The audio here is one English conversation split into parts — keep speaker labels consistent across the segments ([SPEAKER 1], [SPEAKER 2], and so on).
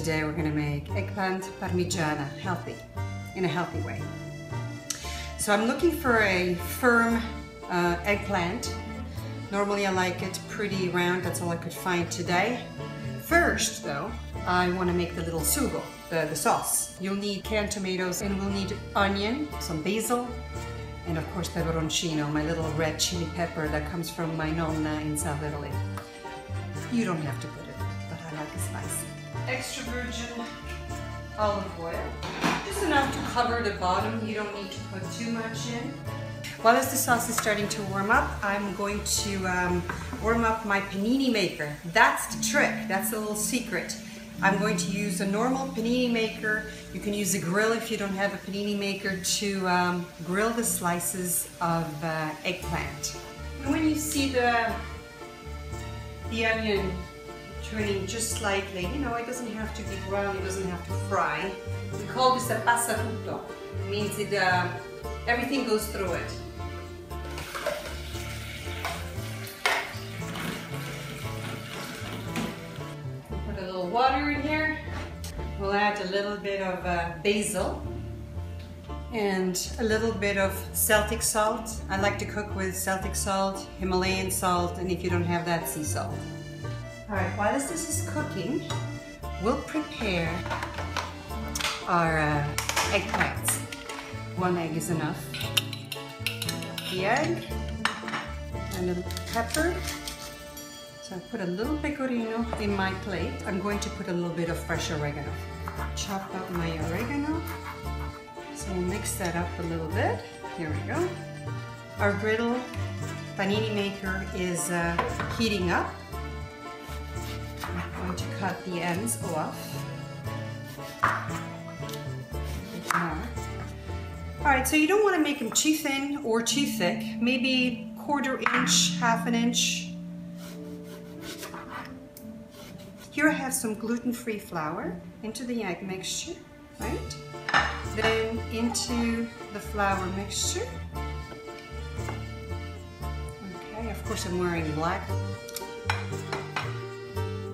[SPEAKER 1] today we're going to make eggplant parmigiana, healthy, in a healthy way. So I'm looking for a firm eggplant. Normally I like it pretty round, that's all I could find today. First though, I want to make the little sugo, the sauce. You'll need canned tomatoes and we'll need onion, some basil, and of course peperoncino, my little red chili pepper that comes from my nonna in South Italy. You don't have to put it, but I like it spicy. Extra virgin olive oil, just enough to cover the bottom. You don't need to put too much in. While as the sauce is starting to warm up, I'm going to warm up my panini maker. That's the trick, that's the little secret. I'm going to use a normal panini maker. You can use a grill if you don't have a panini maker to grill the slices of eggplant. And when you see the onion turning just slightly, you know, it doesn't have to be brown, it doesn't have to fry. We call this a passatutto. It means it, everything goes through it. Put a little water in here. We'll add a little bit of basil and a little bit of Celtic salt. I like to cook with Celtic salt, Himalayan salt, and if you don't have that, sea salt. All right, while this is cooking, we'll prepare our eggplants. One egg is enough. The egg and a little pepper. So I put a little pecorino in my plate. I'm going to put a little bit of fresh oregano. Chop up my oregano. So we'll mix that up a little bit. Here we go. Our griddle panini maker is heating up. I'm going to cut the ends off. Alright, so you don't want to make them too thin or too thick. Maybe 1/4 inch, 1/2 inch. Here I have some gluten-free flour into the egg mixture, right? Then into the flour mixture. Okay, of course I'm wearing black.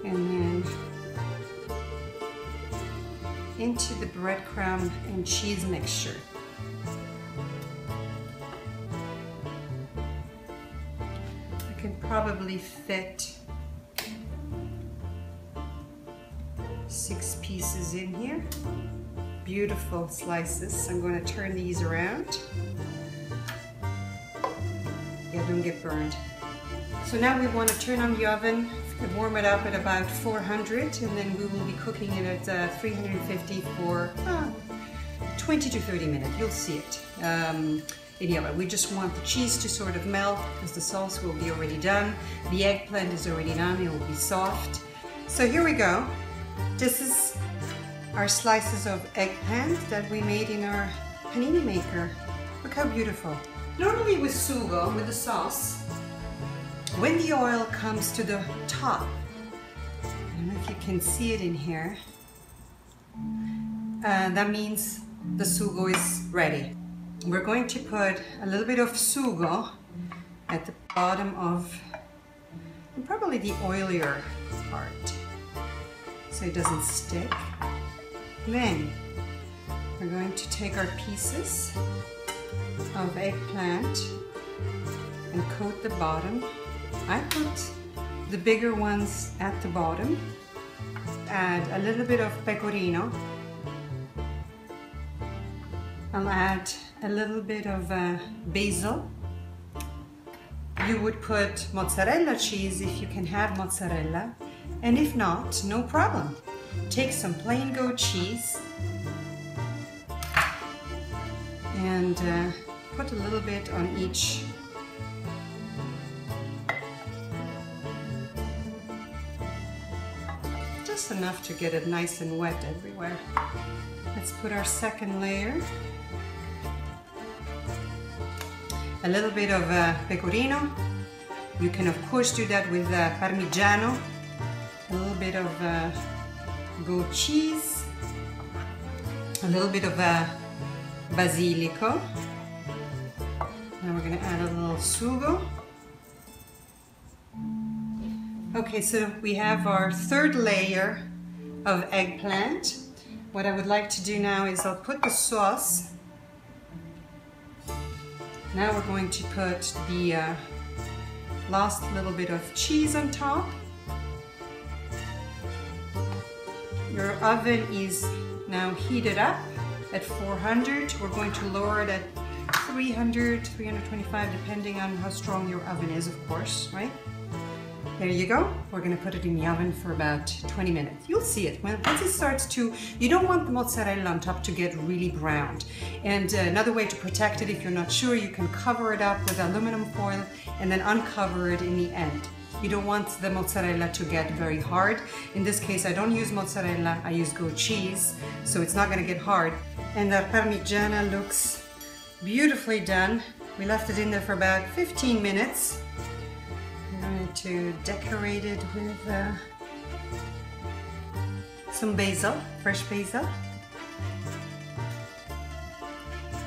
[SPEAKER 1] And then into the breadcrumb and cheese mixture. I can probably fit 6 pieces in here. Beautiful slices. I'm going to turn these around. Yeah, don't get burned. So now we want to turn on the oven and warm it up at about 400, and then we will be cooking it at 350 for 20 to 30 minutes. You'll see it. Anyway, we just want the cheese to sort of melt because the sauce will be already done. The eggplant is already done. It will be soft. So here we go. This is our slices of eggplant that we made in our panini maker. Look how beautiful. Normally with sugo, with the sauce, when the oil comes to the top, I don't know if you can see it in here, that means the sugo is ready. We're going to put a little bit of sugo at the bottom of probably the oilier part, so it doesn't stick. Then we're going to take our pieces of eggplant and coat the bottom. I put the bigger ones at the bottom. Add a little bit of pecorino. I'll add a little bit of basil. You would put mozzarella cheese if you can have mozzarella, and if not, no problem. Take some plain goat cheese and put a little bit on each. Just enough to get it nice and wet everywhere. Let's put our second layer. A little bit of pecorino. You can of course do that with Parmigiano. A little bit of goat cheese. A little bit of basilico. Now we're going to add a little sugo. Okay, so we have our third layer of eggplant. What I would like to do now is I'll put the sauce. Now we're going to put the last little bit of cheese on top. Your oven is now heated up at 400. We're going to lower it at 300, 325, depending on how strong your oven is, of course, right? There you go. We're going to put it in the oven for about 20 minutes. You'll see it. Once it starts to, you don't want the mozzarella on top to get really browned. And another way to protect it, if you're not sure, you can cover it up with aluminum foil and then uncover it in the end. You don't want the mozzarella to get very hard. In this case, I don't use mozzarella, I use goat cheese, so it's not going to get hard. And the Parmigiana looks beautifully done. We left it in there for about 15 minutes. I'm going to decorate it with some basil, fresh basil.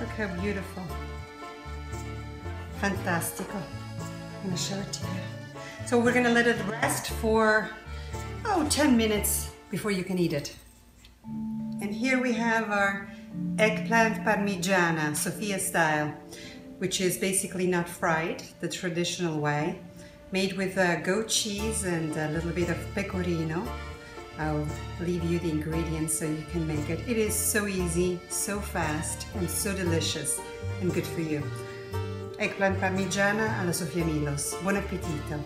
[SPEAKER 1] Look how beautiful. Fantastico. I'm going to show it to you. So we're going to let it rest for 10 minutes before you can eat it. And here we have our eggplant parmigiana, Sofia style, which is basically not fried, the traditional way, made with goat cheese and a little bit of pecorino. I'll leave you the ingredients so you can make it. It is so easy, so fast, and so delicious, and good for you. Eggplant parmigiana alla Sofia Milos. Buon appetito!